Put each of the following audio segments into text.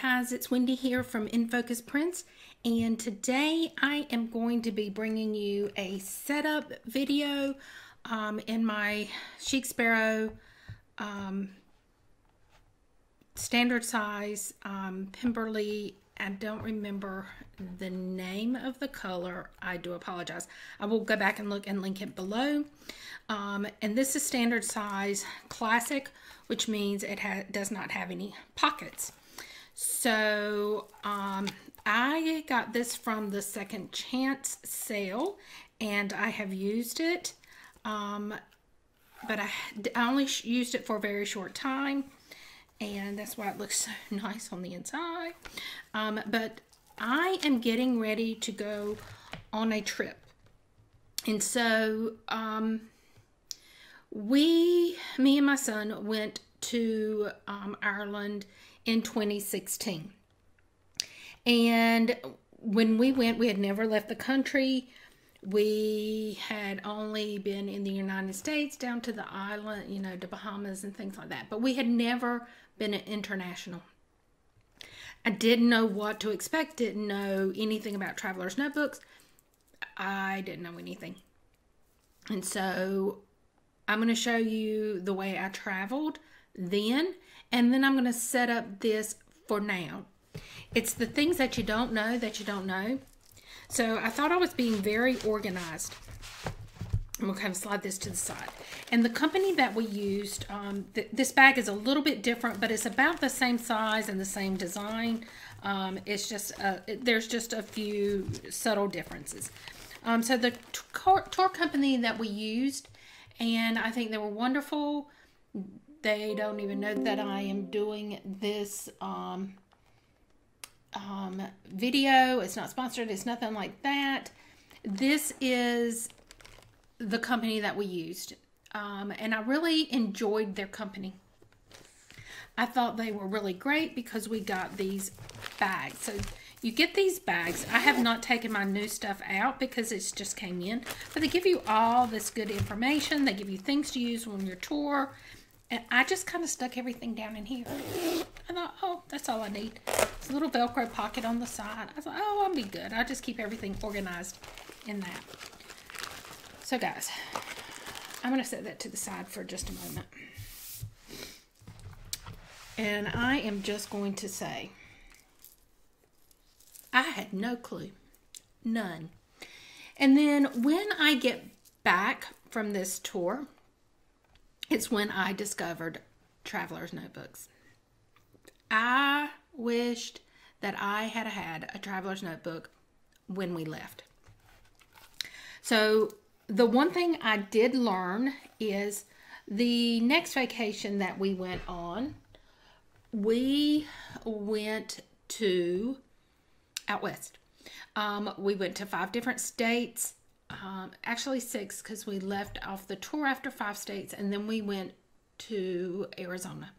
guys, it's Wendy here from In Focus Prints, and today I am going to be bringing you a setup video in my Chic Sparrow standard size Pemberley. I don't remember the name of the color. I do apologize. I will go back and look and link it below. And this is standard size classic, which means it does not have any pockets. So I got this from the Second Chance sale, and I have used it, but I only used it for a very short time, and that's why it looks so nice on the inside. But I am getting ready to go on a trip, and so me and my son went to Ireland in 2016. And when we went, we had never left the country. We had only been in the United States, down to the island, you know, the Bahamas and things like that. But we had never been international. I didn't know what to expect, didn't know anything about traveler's notebooks. I didn't know anything. And so I'm going to show you the way I traveled then, and then I'm going to set up this for now. It's the things that you don't know that you don't know. So I thought I was being very organized. I'm going to kind of slide this to the side. And the company that we used, this bag is a little bit different, but it's about the same size and the same design. It's just, there's just a few subtle differences. So the tour company that we used, and I think they were wonderful. They don't even know that I am doing this video. It's not sponsored. It's nothing like that. This is the company that we used. And I really enjoyed their company. I thought they were really great because we got these bags. So you get these bags. I have not taken my new stuff out because it just came in. But they give you all this good information. They give you things to use on your tour. And I just kind of stuck everything down in here. I thought, oh, that's all I need. It's a little Velcro pocket on the side. I thought, oh, I'll be good. I'll just keep everything organized in that. So, guys, I'm going to set that to the side for just a moment. And I am just going to say, I had no clue. None. And then when I get back from this tour, it's when I discovered traveler's notebooks. I wished that I had had a traveler's notebook when we left. So the one thing I did learn is the next vacation that we went on, we went to out west. We went to 5 different states. Actually 6, because we left off the tour after 5 states, and then we went to Arizona.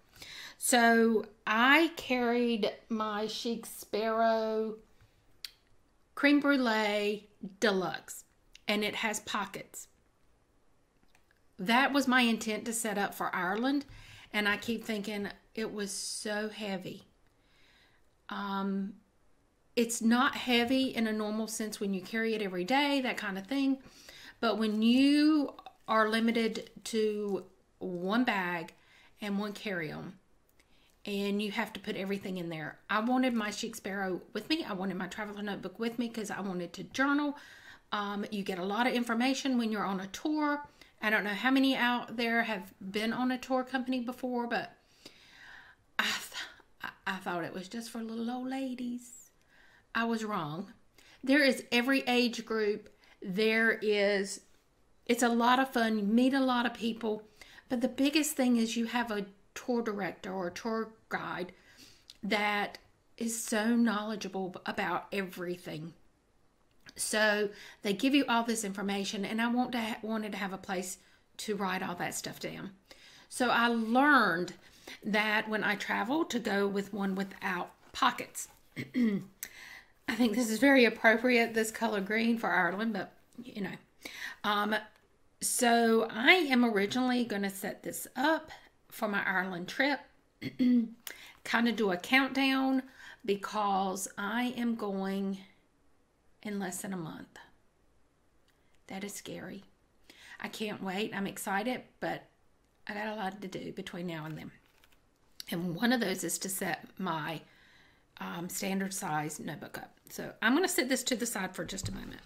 So I carried my Chic Sparrow Creme Brulee Deluxe, and it has pockets. That was my intent to set up for Ireland, and I keep thinking it was so heavy. It's not heavy in a normal sense when you carry it every day, that kind of thing. But when you are limited to one bag and one carry-on, and you have to put everything in there. I wanted my Chic Sparrow with me. I wanted my traveler notebook with me because I wanted to journal. You get a lot of information when you're on a tour. I don't know how many out there have been on a tour company before, but I thought it was just for little old ladies. I was wrong. There is every age group. It's a lot of fun. You meet a lot of people. But the biggest thing is you have a tour director or a tour guide that is so knowledgeable about everything. So they give you all this information, and I wanted to have a place to write all that stuff down. So I learned that when I travel to go with one without pockets. I think this is very appropriate, this color green for Ireland, but you know. So I am originally going to set this up for my Ireland trip. Kind of do a countdown because I am going in less than a month. That is scary. I can't wait. I'm excited, but I got a lot to do between now and then. And one of those is to set my standard size notebook up. So I'm going to set this to the side for just a moment.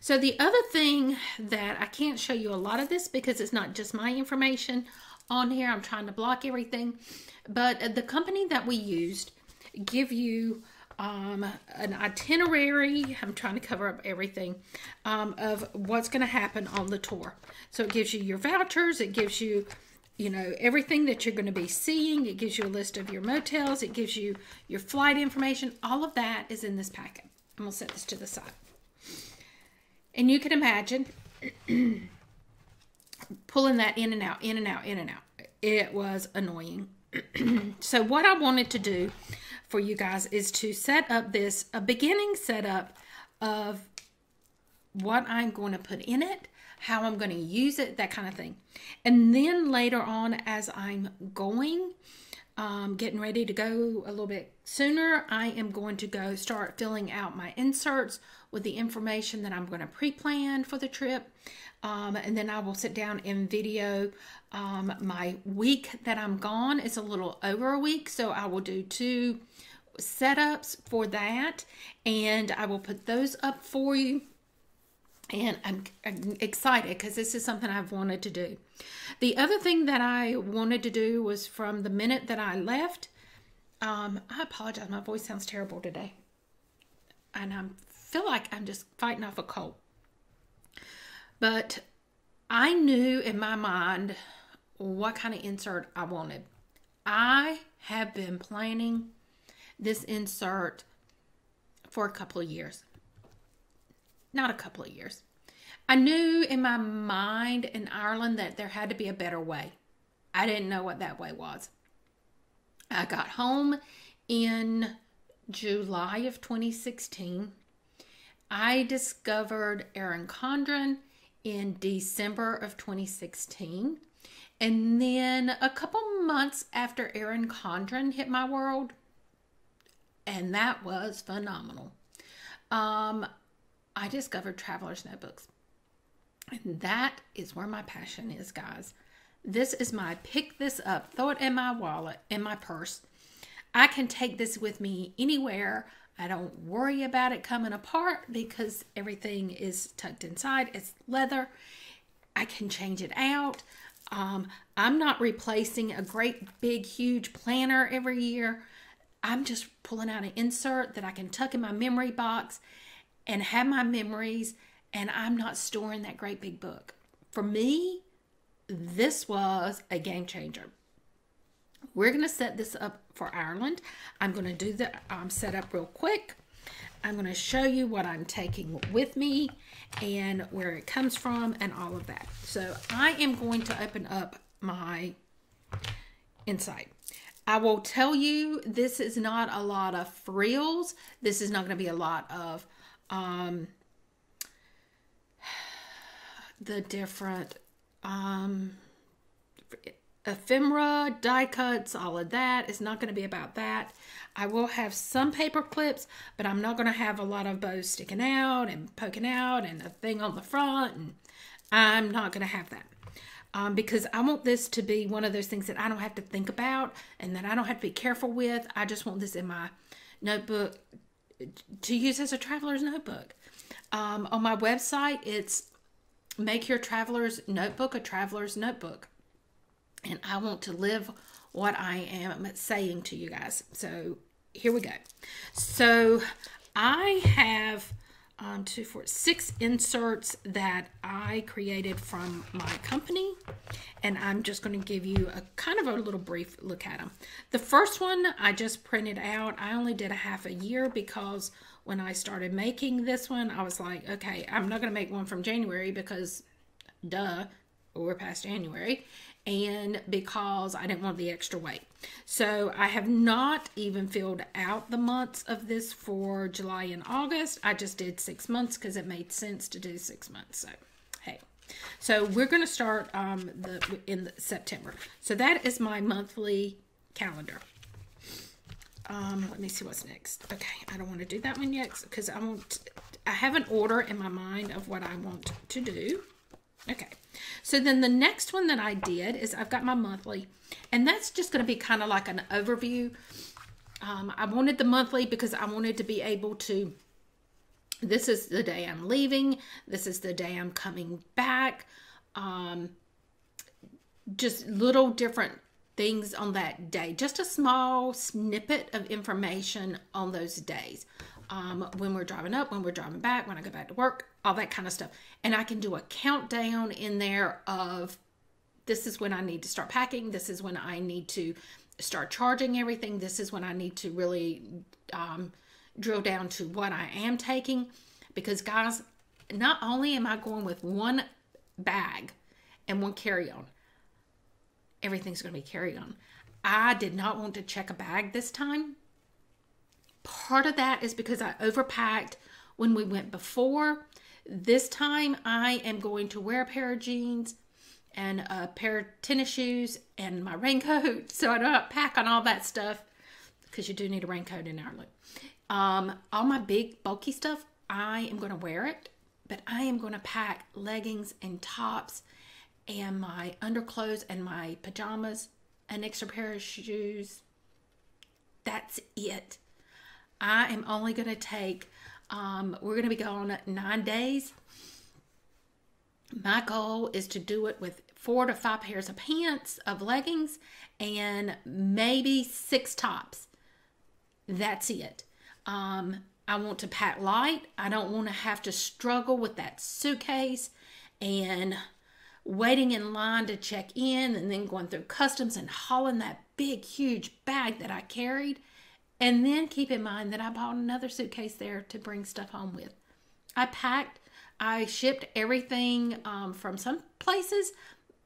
So the other thing that I can't show you a lot of this because it's not just my information on here. I'm trying to block everything. But the company that we used give you an itinerary. I'm trying to cover up everything of what's going to happen on the tour. So it gives you your vouchers. It gives you, you know, everything that you're going to be seeing. It gives you a list of your motels. It gives you your flight information. All of that is in this packet. I'm going to set this to the side. And you can imagine pulling that in and out, in and out, in and out. It was annoying. So what I wanted to do for you guys is to set up a beginning setup of what I'm going to put in it, how I'm going to use it, that kind of thing. And then later on, as I'm going, getting ready to go a little bit sooner, I am going to start filling out my inserts with the information that I'm going to pre-plan for the trip. And then I will sit down and video my week that I'm gone. It's a little over a week, so I will do 2 setups for that, and I will put those up for you. And I'm excited because this is something I've wanted to do. The other thing that I wanted to do was from the minute that I left, I apologize, my voice sounds terrible today. And I feel like I'm just fighting off a cold. But I knew in my mind what kind of insert I wanted. I have been planning this insert for a couple of years. Not a couple of years. I knew in my mind in Ireland that there had to be a better way. I didn't know what that way was. I got home in July of 2016. I discovered Erin Condren in December of 2016. And then a couple months after Erin Condren hit my world, and that was phenomenal, I discovered Traveler's Notebooks. And that is where my passion is, guys. This is my pick this up, throw it in my wallet, in my purse. I can take this with me anywhere. I don't worry about it coming apart because everything is tucked inside. It's leather. I can change it out. I'm not replacing a great big huge planner every year. I'm just pulling out an insert that I can tuck in my memory box and have my memories, and I'm not storing that great big book. For me, this was a game changer. We're going to set this up for Ireland. I'm going to do the setup real quick. I'm going to show you what I'm taking with me and where it comes from and all of that. So I am going to open up my inside. I will tell you, this is not a lot of frills. This is not going to be a lot of the different ephemera, die cuts, all of that. It's not going to be about that. I will have some paper clips, but I'm not going to have a lot of bows sticking out and poking out and a thing on the front. And I'm not going to have that. Because I want this to be one of those things that I don't have to think about and that I don't have to be careful with. I just want this in my notebook to use as a traveler's notebook. On my website, it's Make Your Traveler's Notebook a Traveler's Notebook. And I want to live what I am saying to you guys. So here we go. So I have 6 inserts that I created from my company, and I'm just going to give you a kind of a little brief look at them. The first one I just printed out. I only did a half a year because when I started making this one, I was like, okay, I'm not going to make one from January because duh, we're past January, and because I didn't want the extra weight. So I have not even filled out the months of this for July and August. I just did 6 months because it made sense to do 6 months. So, hey. So we're going to start in September. So that is my monthly calendar. let me see what's next. Okay, I don't want to do that one yet because I have an order in my mind of what I want to do. Okay, so then the next one that I did is I've got my monthly, and that's just going to be kind of like an overview. I wanted the monthly because I wanted to be able to, this is the day I'm leaving, this is the day I'm coming back, just little different things on that day, just a small snippet of information on those days. When we're driving up, when we're driving back, when I go back to work, all that kind of stuff. And I can do a countdown in there of this is when I need to start packing. This is when I need to start charging everything. This is when I need to really drill down to what I am taking. Because guys, not only am I going with one bag and one carry-on, everything's going to be carry-on. I did not want to check a bag this time. Part of that is because I overpacked when we went before. This time I am going to wear a pair of jeans and a pair of tennis shoes and my raincoat, so I don't pack on all that stuff, because you do need a raincoat in Ireland. All my big bulky stuff, I am going to wear it, but I am going to pack leggings and tops and my underclothes and my pajamas, an extra pair of shoes. That's it. I am only going to take, we're going to be gone 9 days. My goal is to do it with 4 to 5 pairs of pants, of leggings, and maybe 6 tops. That's it. I want to pack light. I don't want to have to struggle with that suitcase and waiting in line to check in and then going through customs and hauling that big, huge bag that I carried. And then keep in mind that I bought another suitcase there to bring stuff home with. I shipped everything from some places,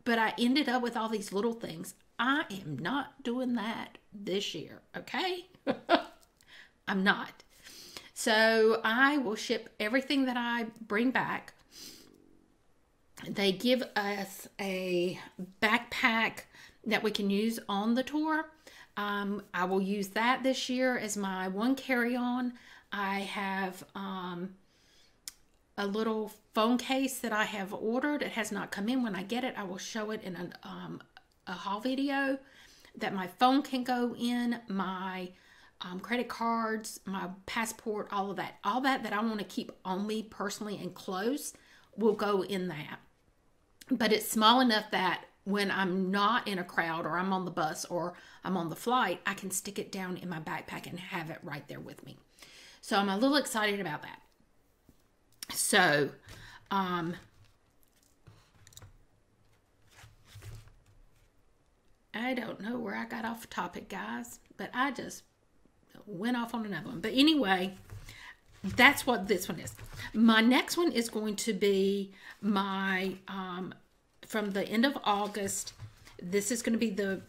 but I ended up with all these little things. I am not doing that this year, okay? I'm not. So I will ship everything that I bring back. They give us a backpack that we can use on the tour. I will use that this year as my one carry-on. I have a little phone case that I have ordered. It has not come in. When I get it, I will show it in a haul video, that my phone can go in, my credit cards, my passport, all of that. All that I want to keep on me personally and close will go in that. But it's small enough that when I'm not in a crowd or I'm on the bus or I'm on the flight, I can stick it down in my backpack and have it right there with me. So I'm a little excited about that. So, I don't know where I got off topic, guys, but I just went off on another one. But anyway, that's what this one is. My next one is going to be my, from the end of August. This is going to be the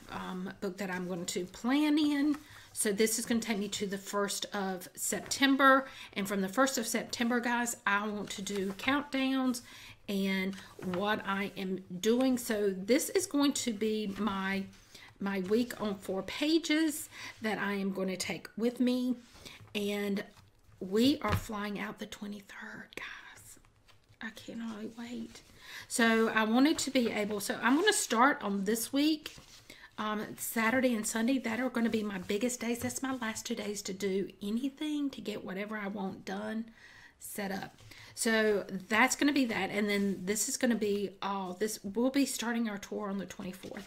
book that I'm going to plan in. So this is going to take me to the 1st of September. And from the 1st of September, guys, I want to do countdowns and what I am doing. So this is going to be my week on 4 pages that I am going to take with me. And we are flying out the 23rd, guys. I cannot wait. So I wanted to be able, so I'm going to start on this week. Saturday and Sunday, that are going to be my biggest days. That's my last 2 days to do anything, to get whatever I want done, set up. So that's going to be that. And then this is going to be all, this will be starting our tour on the 24th.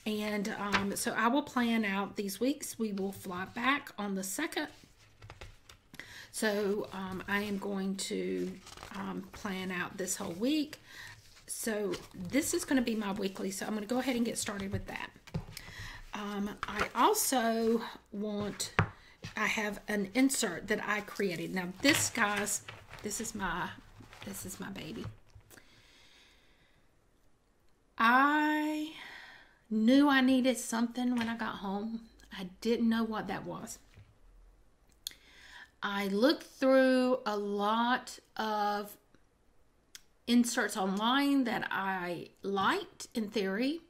And so I will plan out these weeks. We will fly back on the 2nd. So I am going to plan out this whole week. So this is going to be my weekly. So I'm going to go ahead and get started with that. I also I have an insert that I created. Now this, guys, this is my baby. I knew I needed something when I got home. I didn't know what that was. I looked through a lot of inserts online that I liked in theory,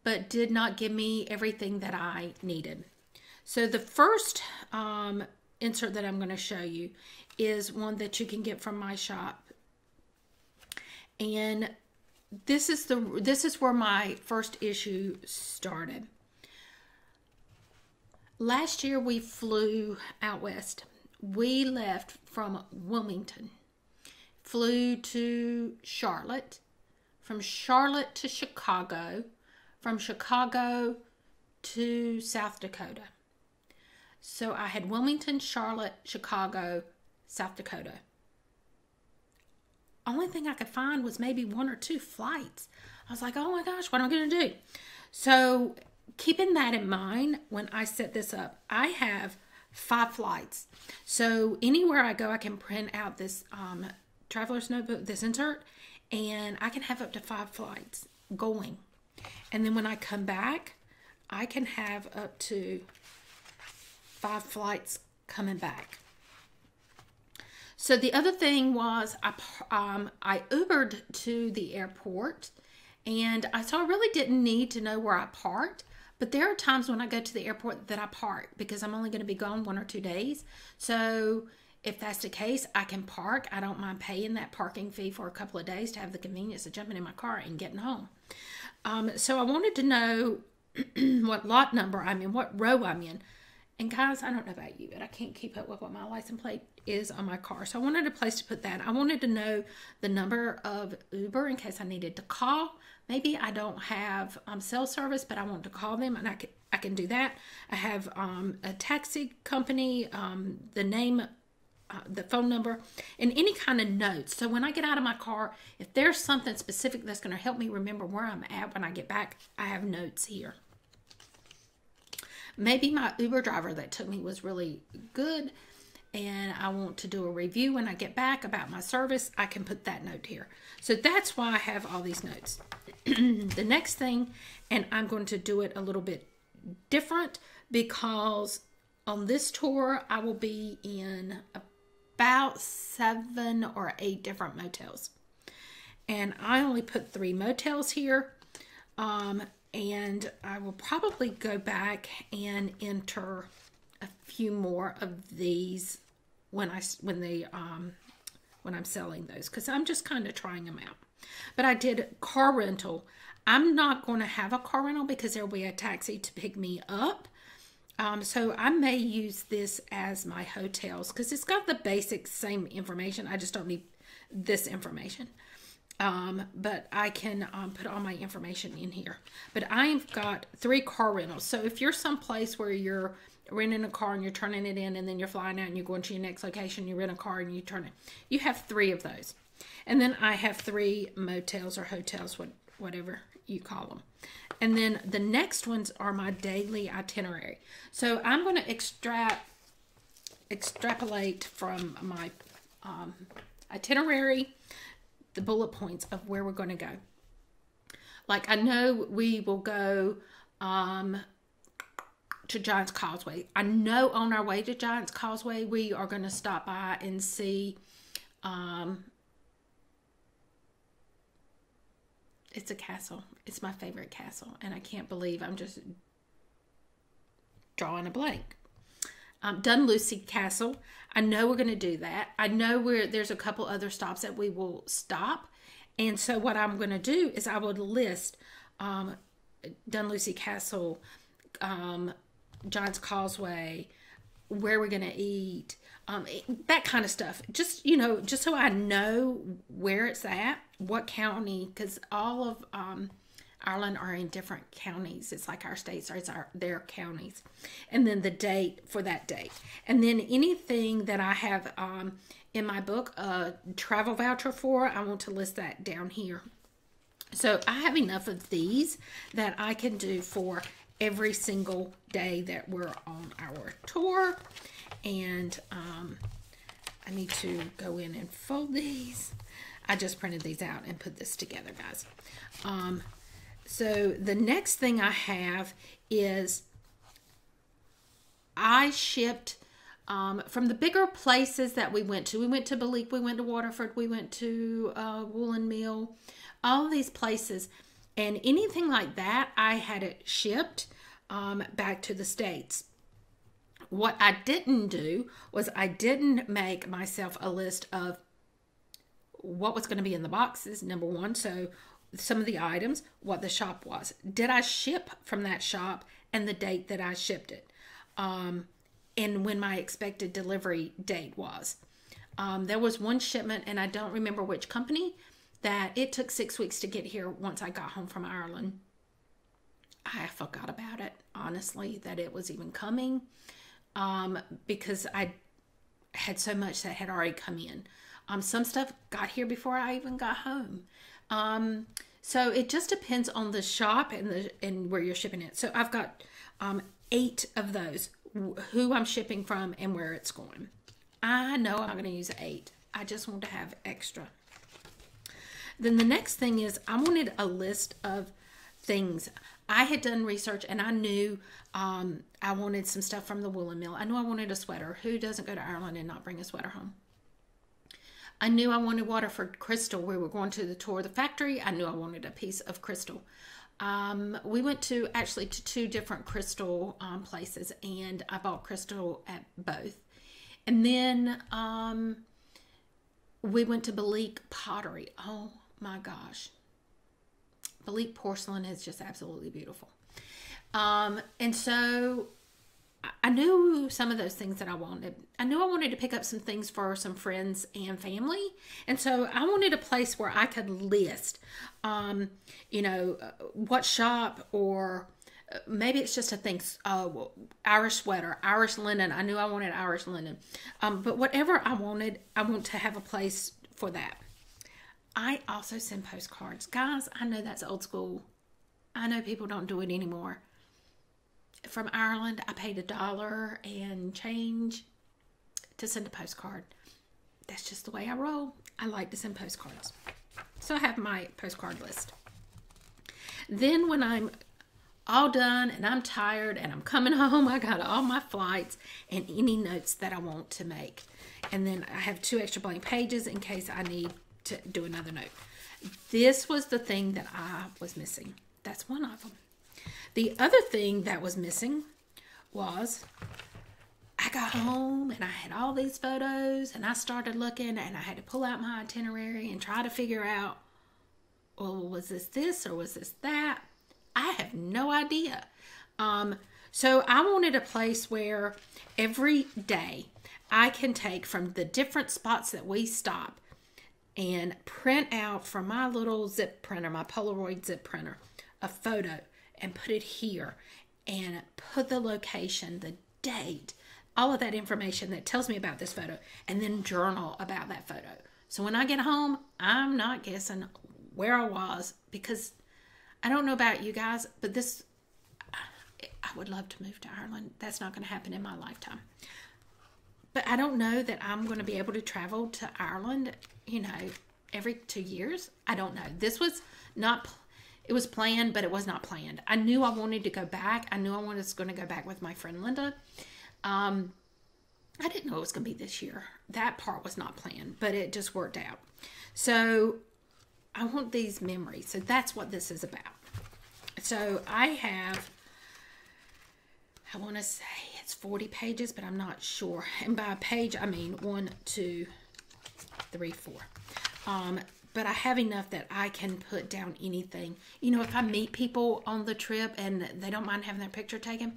but did not give me everything that I needed. So the first insert that I'm going to show you is one that you can get from my shop. And this is where my first issue started. Last year we flew out west. We left from Wilmington, flew to Charlotte, from Charlotte to Chicago, from Chicago to South Dakota. So I had Wilmington, Charlotte, Chicago, South Dakota. Only thing I could find was maybe 1 or 2 flights. I was like, oh my gosh, what am I going to do? So keeping that in mind, when I set this up, I have 5 flights. So anywhere I go, I can print out this traveler's notebook, this insert, and I can have up to 5 flights going. And then when I come back, I can have up to 5 flights coming back. So the other thing was I Ubered to the airport, and so I really didn't need to know where I parked. But there are times when I go to the airport that I park because I'm only going to be gone 1 or 2 days. So if that's the case, I can park. I don't mind paying that parking fee for a couple of days to have the convenience of jumping in my car and getting home. So I wanted to know what lot number I'm in, what row I'm in. And guys, I don't know about you, but I can't keep up with what my license plate is on my car. So I wanted a place to put that. I wanted to know the number of Uber in case I needed to call. Maybe I don't have cell service, but I want to call them, and I can do that. I have a taxi company, the name, the phone number, and any kind of notes. So when I get out of my car, if there's something specific that's going to help me remember where I'm at when I get back, I have notes here. Maybe my Uber driver that took me was really good, and I want to do a review when I get back about my service. I can put that note here. So that's why I have all these notes. The next thing, and I'm going to do it a little bit different because on this tour, I will be in about 7 or 8 different motels. And I only put 3 motels here. And I will probably go back and enter a few more of these when I'm selling those, because I'm just kind of trying them out. But I did car rental. I'm not going to have a car rental because there will be a taxi to pick me up. So I may use this as my hotels because it's got the basic same information. I just don't need this information. But I can put all my information in here. But I've got 3 car rentals. So if you're someplace where you're renting a car and you're turning it in, and then you're flying out and you're going to your next location, you rent a car and you turn it. You have 3 of those. And then I have 3 motels or hotels, whatever you call them. And then the next ones are my daily itinerary. So I'm going to extrapolate from my itinerary the bullet points of where we're going to go. Like I know we will go to Giant's Causeway. I know on our way to Giant's Causeway we are going to stop by and see it's a castle. It's my favorite castle, and I can't believe I'm just drawing a blank. Dunlucy Castle. I know we're going to do that. I know there's a couple other stops that we will stop. And so what I'm going to do is I will list Dunlucy Castle, Giant's Causeway, where we're going to eat, that kind of stuff. Just, just so I know where it's at, what county, because all of Ireland are in different counties. It's like our states are their counties. And then the date for that date. And then anything that I have in my book a travel voucher for, I want to list that down here. So I have enough of these that I can do for every single day that we're on our tour. And I need to go in and fold these. I just printed these out and put this together, guys. So the next thing I have is I shipped from the bigger places that we went to. We went to Balik, we went to Waterford, we went to Woolen Mill, all of these places. And anything like that, I had it shipped back to the States. What I didn't do was I didn't make myself a list of what was going to be in the boxes, number one. So some of the items, what the shop was. Did I ship from that shop and the date that I shipped it? And when my expected delivery date was. There was one shipment, and I don't remember which company, that it took 6 weeks to get here once I got home from Ireland. I forgot about it, honestly, that it was even coming, because I had so much that had already come in. Some stuff got here before I even got home. So it just depends on the shop and where you're shipping it. So I've got 8 of those, who I'm shipping from and where it's going. I know I'm going to use 8. I just want to have extra. Then the next thing is I wanted a list of things. I had done research and I knew I wanted some stuff from the woolen mill. I knew I wanted a sweater. Who doesn't go to Ireland and not bring a sweater home? I knew I wanted Waterford crystal. We were going to the tour of the factory. I knew I wanted a piece of crystal. We went to 2 different crystal places, and I bought crystal at both. And then we went to Belique Pottery. Oh my gosh. Belique porcelain is just absolutely beautiful. And so I knew some of those things that I wanted. I knew I wanted to pick up some things for some friends and family. And so I wanted a place where I could list, what shop, or maybe it's just a thing, Irish sweater, Irish linen. I knew I wanted Irish linen. But whatever I wanted, I want to have a place for that. I also send postcards. Guys, I know that's old school. I know people don't do it anymore. From Ireland, I paid $1 and change to send a postcard. That's just the way I roll. I like to send postcards. So I have my postcard list. Then when I'm all done and I'm tired and I'm coming home, I got all my flights and any notes that I want to make. And then I have 2 extra blank pages in case I need to do another note. This was the thing that I was missing. That's one of them. The other thing that was missing was I got home and I had all these photos and I started looking and I had to pull out my itinerary and try to figure out, well, was this or was this that? I have no idea. So I wanted a place where every day I can take from the different spots that we stop and print out from my little zip printer, my Polaroid zip printer, a photo and put it here and put the location, the date, all of that information that tells me about this photo, and then journal about that photo. So when I get home, I'm not guessing where I was, because I don't know about you guys, but I would love to move to Ireland. That's not going to happen in my lifetime. But I don't know that I'm going to be able to travel to Ireland, every 2 years. I don't know. This was not, it was planned, but it was not planned. I knew I wanted to go back. I knew I was going to go back with my friend Linda. I didn't know it was going to be this year. That part was not planned, but it just worked out. So I want these memories. So that's what this is about. So I want to say it's 40 pages, but I'm not sure. And by page, I mean 1, 2, 3, 4. But I have enough that I can put down anything. If I meet people on the trip and they don't mind having their picture taken,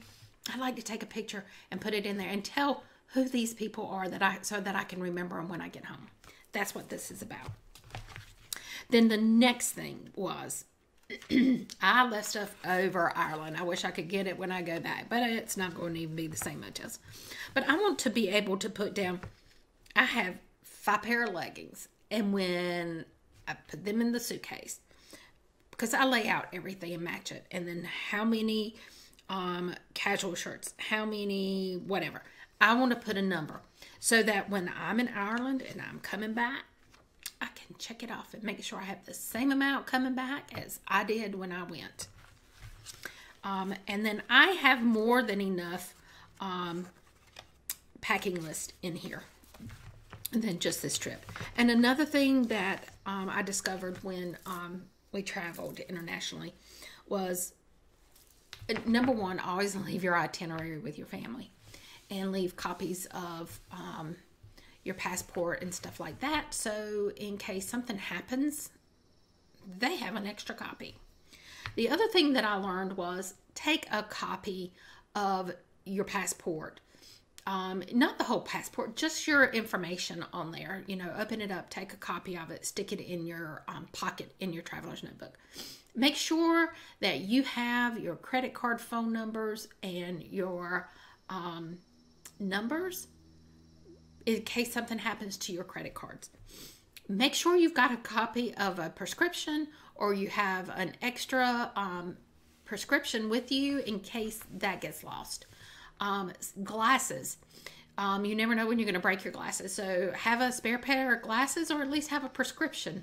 I like to take a picture and put it in there and tell who these people are so that I can remember them when I get home. That's what this is about. Then the next thing was I left stuff over Ireland. I wish I could get it when I go back, but it's not going to even be the same hotels. But I want to be able to put down, I have 5 pair of leggings, and when I put them in the suitcase, because I lay out everything and match it, and then how many casual shirts, how many whatever. I want to put a number so that when I'm in Ireland and I'm coming back, I can check it off and make sure I have the same amount coming back as I did when I went. And then I have more than enough packing list in here than just this trip. And another thing that I discovered when we traveled internationally was, number one, always leave your itinerary with your family. and leave copies of your passport and stuff like that. So in case something happens, they have an extra copy. The other thing that I learned was take a copy of your passport. Not the whole passport, just your information on there. You know, open it up, take a copy of it, stick it in your pocket in your traveler's notebook. Make sure that you have your credit card phone numbers and your numbers in case something happens to your credit cards. Make sure you've got a copy of a prescription, or you have an extra prescription with you in case that gets lost. Glasses. You never know when you're going to break your glasses. So have a spare pair of glasses, or at least have a prescription.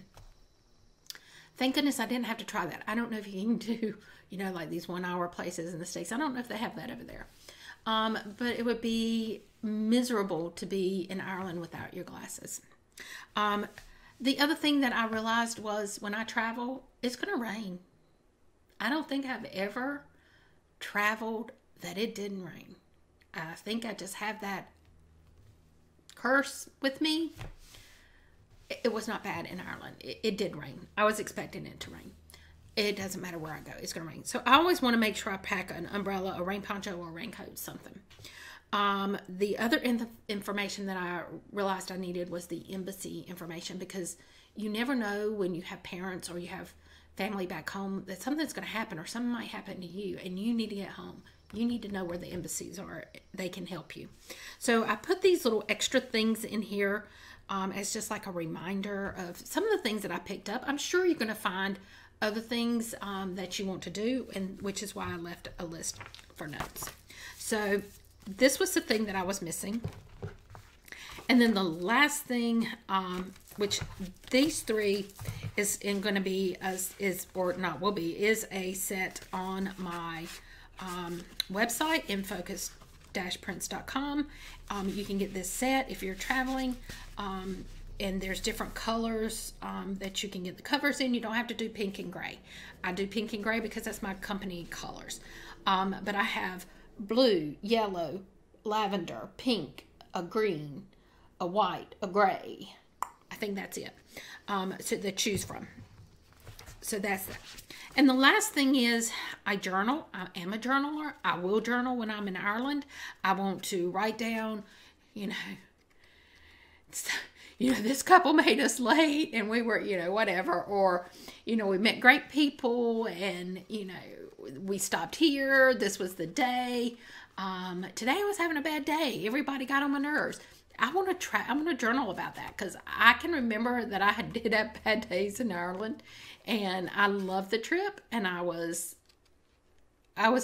Thank goodness I didn't have to try that. I don't know if you can do, you know, like these 1 hour places in the States. I don't know if they have that over there. But it would be miserable to be in Ireland without your glasses. The other thing that I realized was when I travel, it's going to rain. I don't think I've ever traveled that it didn't rain. I think I just have that curse with me. It was not bad in Ireland. It did rain. I was expecting it to rain. It doesn't matter where I go. It's going to rain. So I always want to make sure I pack an umbrella, a rain poncho, or a raincoat, something. The other information that I realized I needed was the embassy information, because you never know when you have parents or you have family back home that something's going to happen, or something might happen to you and you need to get home. You need to know where the embassies are. They can help you. So I put these little extra things in here as just like a reminder of some of the things that I picked up. I'm sure you're going to find other things that you want to do, and which is why I left a list for notes. So this was the thing that I was missing. And then the last thing, which these three is going to be, is a set on my website, infocus-prints.com. You can get this set if you're traveling, and there's different colors that you can get the covers in. You don't have to do pink and gray. I do pink and gray because that's my company colors. But I have blue, yellow, lavender, pink, a green, a white, a gray. I think that's it. So to choose from. So that's that. And the last thing is I journal. I am a journaler. I will journal when I'm in Ireland. I want to write down, this couple made us late and we were, whatever. Or, we met great people and, we stopped here. This was the day. Today I was having a bad day. Everybody got on my nerves. I'm going to journal about that, because I can remember that I did have bad days in Ireland, and I loved the trip, and I was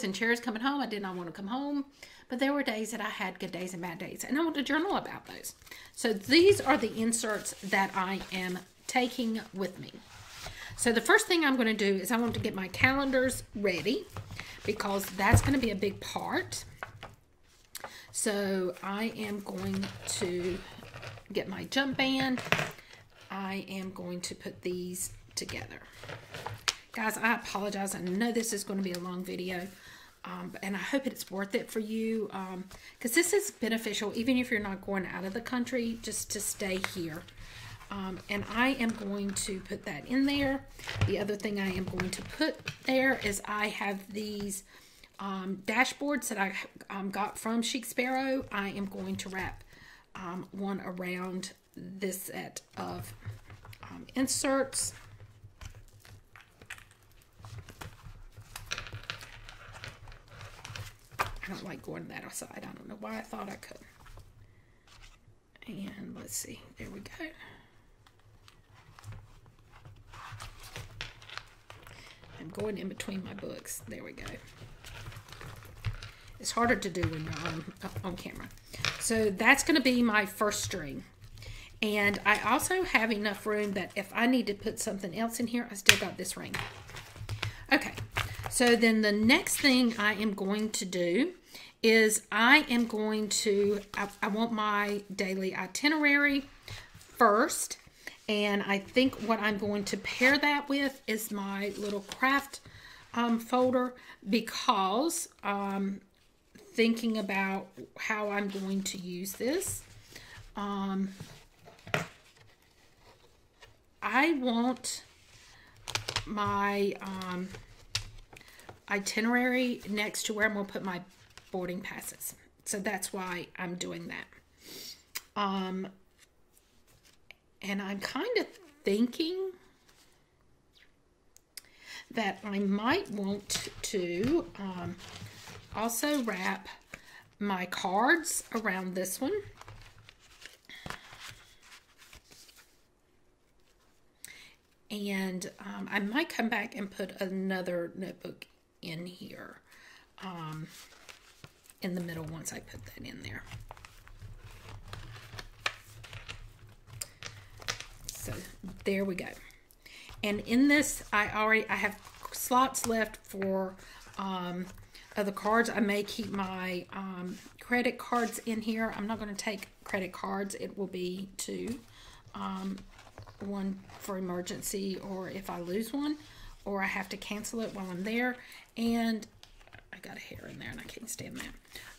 in tears coming home. I did not want to come home, but there were days that I had good days and bad days, and I want to journal about those. So these are the inserts that I am taking with me. So the first thing I'm going to do is I want to get my calendars ready, because that's going to be a big part. So I am going to get my jump band. I am going to put these together. Guys, I apologize. I know this is going to be a long video, and I hope it's worth it for you, because this is beneficial even if you're not going out of the country, just to stay here. And I am going to put that in there. The other thing I am going to put there is I have these dashboards that I got from Chic Sparrow. I am going to wrap one around this set of inserts. I don't like going that outside. I don't know why I thought I could. And let's see. There we go. I'm going in between my books. There we go. It's harder to do when you're on camera. So that's going to be my first string. And I also have enough room that if I need to put something else in here, I still got this ring. Okay, so then the next thing I am going to do is I want my daily itinerary first. And I think what I'm going to pair that with is my little craft folder, because thinking about how I'm going to use this. I want my itinerary next to where I'm going to put my boarding passes. So that's why I'm doing that. And I'm kind of thinking that I might want to also wrap my cards around this one. And I might come back and put another notebook in here in the middle once I put that in there. So there we go. And in this, I have slots left for other cards. I may keep my credit cards in here. I'm not going to take credit cards. It will be two. One for emergency, or if I lose one, or I have to cancel it while I'm there. And I got a hair in there and I can't stand that.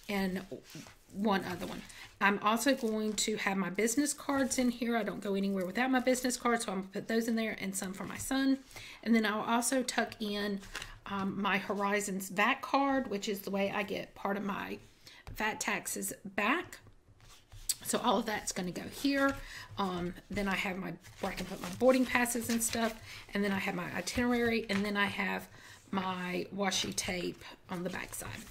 And one other one. I'm also going to have my business cards in here. I don't go anywhere without my business cards, so I'm going to put those in there, and some for my son. And then I'll also tuck in my Horizons VAT card, which is the way I get part of my VAT taxes back. So all of that's going to go here. Then I have where I can put my boarding passes and stuff. And then I have my itinerary. And then I have my washi tape on the back side.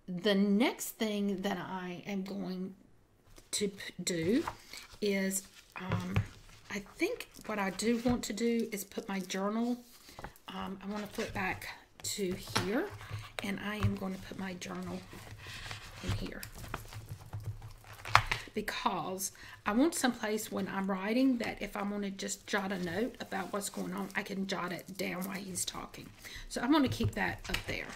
The next thing that I am going to do is, I think what I do want to do is put my journal. I want to flip back to here. And I am going to put my journal in here, because I want someplace when I'm writing that if I want to just jot a note about what's going on, I can jot it down while he's talking. So I'm going to keep that up there.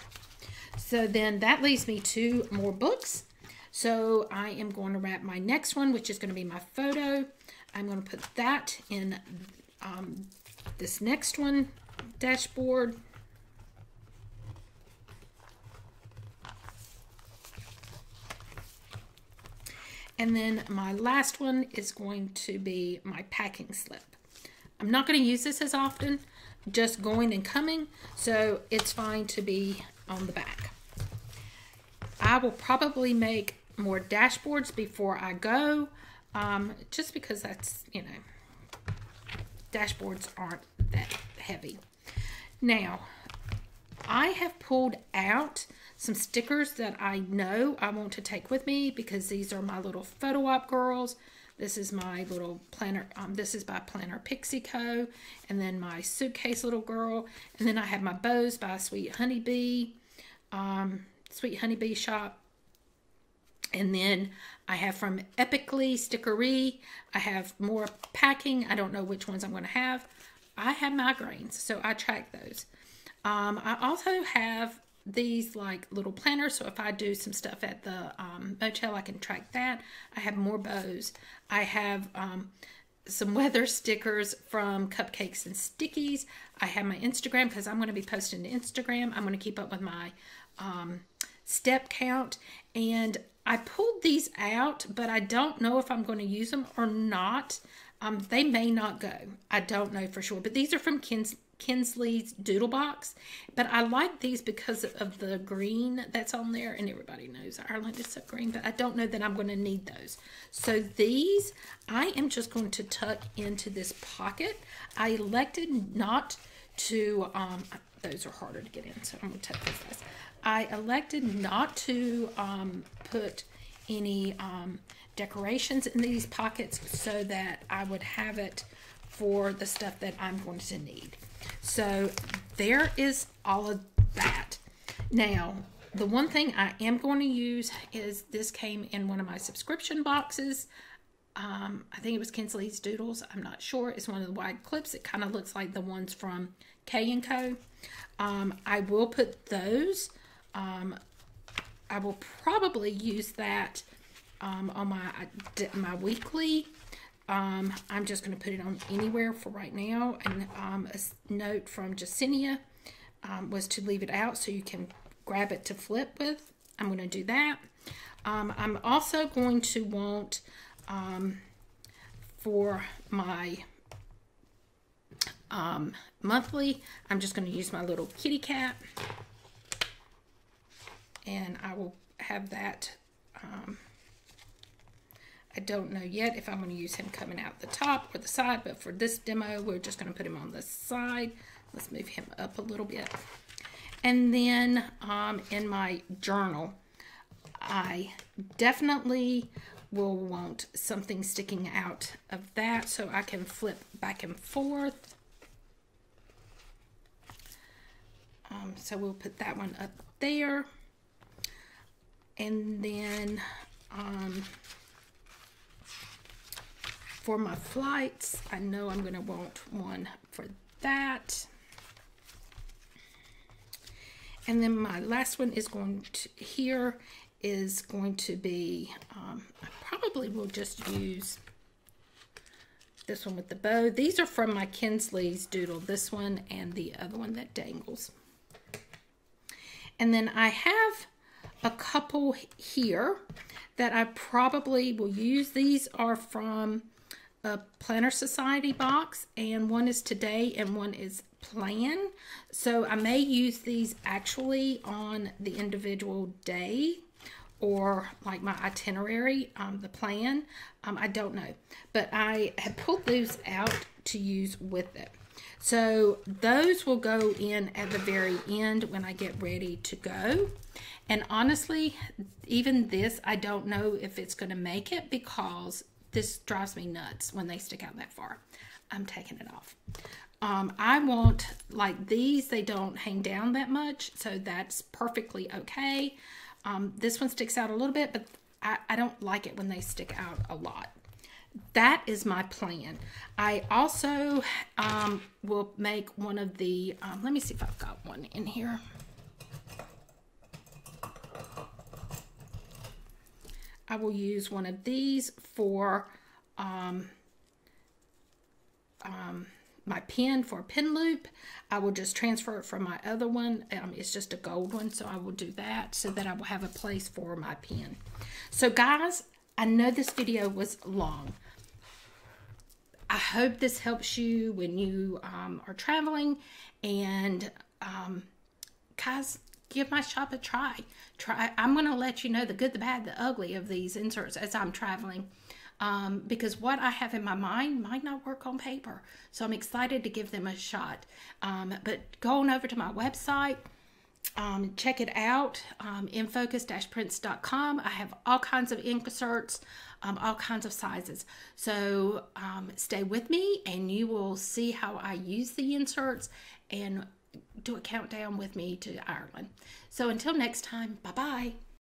So then that leaves me 2 more books. So I am going to wrap my next one, which is going to be my photo. I'm going to put that in this next one, dashboard. And then my last one is going to be my packing slip. I'm not going to use this as often, just going and coming, so it's fine to be on the back. I will probably make more dashboards before I go, just because that's, you know, dashboards aren't that heavy. Now, I have pulled out some stickers that I know I want to take with me, because these are my little photo op girls. This is my little planner. This is by Planner Pixie Co. And then my suitcase little girl. And then I have my bows by Sweet Honeybee. Sweet Honeybee Shop. And then I have from Epically Stickery. I have more packing. I don't know which ones I'm going to have. I have migraines, so I track those. I also have these like little planners, so if I do some stuff at the motel, I can track that. I have more bows. I have some weather stickers from Cupcakes and Stickies. I have my Instagram, because I'm going to be posting to Instagram. I'm going to keep up with my step count, and I pulled these out, but I don't know if I'm going to use them or not. They may not go. I don't know for sure, but these are from Kinsley's Doodle Box, but I like these because of the green that's on there, and everybody knows Ireland is so green, but I don't know that I'm going to need those. So these, I am just going to tuck into this pocket. I elected not to, those are harder to get in, so I'm going to tuck this guys. I elected not to put any decorations in these pockets, so that I would have it for the stuff that I'm going to need. So there is all of that. Now, the one thing I am going to use is, this came in one of my subscription boxes. I think it was Kinsley's Doodles. I'm not sure. It's one of the wide clips. It kind of looks like the ones from K&Co. I will put those. I will probably use that on my weekly. I'm just going to put it on anywhere for right now. And a note from Jacinia was to leave it out so you can grab it to flip with. I'm going to do that. I'm also going to want for my monthly, I'm just going to use my little kitty cat, and I will have that. I don't know yet if I'm going to use him coming out the top or the side, but for this demo, we're just going to put him on the side. Let's move him up a little bit. And then in my journal, I definitely will want something sticking out of that so I can flip back and forth. So we'll put that one up there. And then for my flights, I know I'm going to want one for that. And then my last one is going to, here is going to be, I probably will just use this one with the bow. These are from my Kinsley's Doodle, this one and the other one that dangles. And then I have a couple here that I probably will use. These are from a Planner Society box, and one is Today and one is Plan. So I may use these actually on the individual day or like my itinerary, the plan. I don't know, but I have pulled those out to use with it. So those will go in at the very end when I get ready to go. And honestly, even this, I don't know if it's going to make it because this drives me nuts when they stick out that far. I'm taking it off. I want, like these, they don't hang down that much, so that's perfectly okay. This one sticks out a little bit, but I don't like it when they stick out a lot. That is my plan. I also will make one of the, let me see if I've got one in here. I will use one of these for my pen, for a pen loop. I will just transfer it from my other one. It's just a gold one, so I will do that so that I will have a place for my pen. So guys, I know this video was long. I hope this helps you when you are traveling, and guys, give my shop a try. I'm going to let you know the good, the bad, the ugly of these inserts as I'm traveling, because what I have in my mind might not work on paper. So I'm excited to give them a shot. But go on over to my website, check it out, infocus-prints.com. I have all kinds of inserts, all kinds of sizes. So stay with me and you will see how I use the inserts and do a countdown with me to Ireland. So until next time, bye-bye.